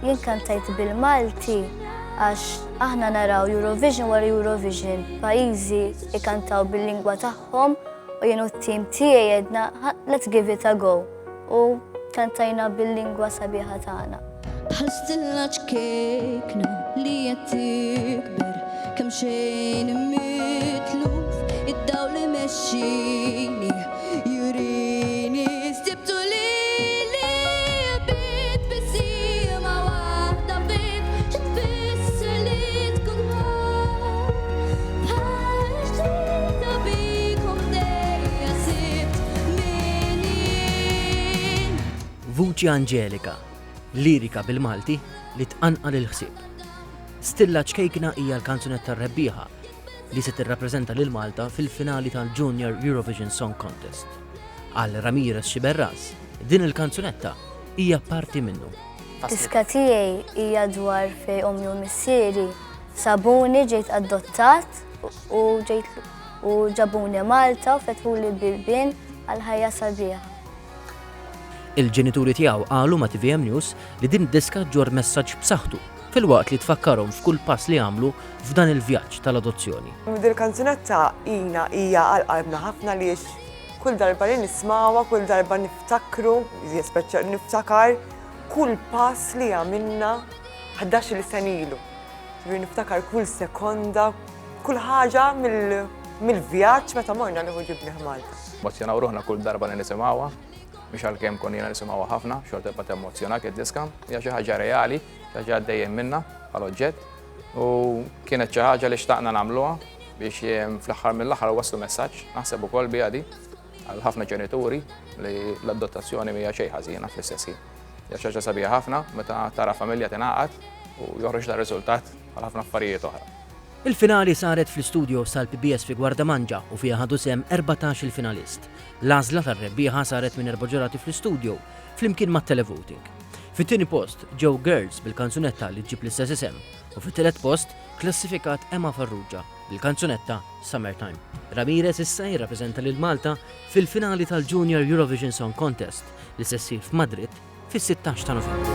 Jien kantajt bil-Malti għax aħna naraw Eurovision wara Eurovision, pajjiżi ikantaw bil-lingwa tagħhom u jien u t-tim tiegħi jedna let's give it a go. U kantajna bil-lingwa sabiħa tagħna. Bħal stillaġ kekna li qed tikber kemm xejn mitluf id-dawl li mexxini jurini stibtu lili bit bisima waħda bit x'tfisser li tkun ħadd bħal ġdida bikom dejja sibt minin. Vuċi Angelika, lirika bil-Malti li tqanqal il-ħsieb. Stilla ċkejkna hija l-kanzunetta rebbieħa li se tirrappreżenta lil Malta fil-finali tal-Junior Eurovision Song Contest. Għal Ramirez Xiberras, din il-kanzunetta hija parti minnu. Diska tiegħi hija dwar fejn ommi u missieri sabuni ġejt adottat u ġabuni Malta u fetħuli bil-bien għal ħajja sabiħa. Il-ġenituri tiegħu qalu ma' TVM News li din diska ġor messaġġ b'saħħtu fil-waqt li tfakkarhom f'kull pass li għamlu f'dan il-vjaġġ tal-adozzjoni. Din il-kanzunetta hija għal-qalbna ħafna li kull darba li nismawha, kull darba niftakru, niftakar kull pass li għamilna 11 sen ilu. Niftakar kull sekonda, kull ħaġa mill-vjaġġ meta morna li ġibni Malta. Emozjonaw ruħna kull darba li nisimgħuha, mhux għalkemm konna nisimgħuha ħafna, xorta tibqa' temmozzjonak id-diska, hija xi ħaġa reali, xi ħaġa għaddejjem minnha bħala oġġett u kienet xi ħaġa li xtaqna nagħmluha biex fl-aħħar mill-aħħar waslu messaġġ naħseb ukoll biha di għal ħafna ġenituri li l-adottazzjoni mhija xejn ħażina fl-istess ħin. Hija xi ħaġa sabiħa ħafna meta tara familja tingħaqad u joħroġ da riżultat għal ħafna affarijiet oħra. Il-finali saret fl-istudio sal-PBS fi Gwardamanġa u fiha ħadu sehem 14 il-finalist. L-għażla tar-rebbieħa saret minn 4 ġurati fl-istudio flimkien mat-televoting. Fit-tieni post ġew Girls bil-kanzunetta li ġib l-istess isem u fit-tielet post klassifikat Emma Farrugia bil-kanzunetta Summertime. Ramirez issa jirrappreżenta lil Malta fil-finali tal-Junior Eurovision Song Contest li se ssir f'Madrid fis-16 ta' Novembru.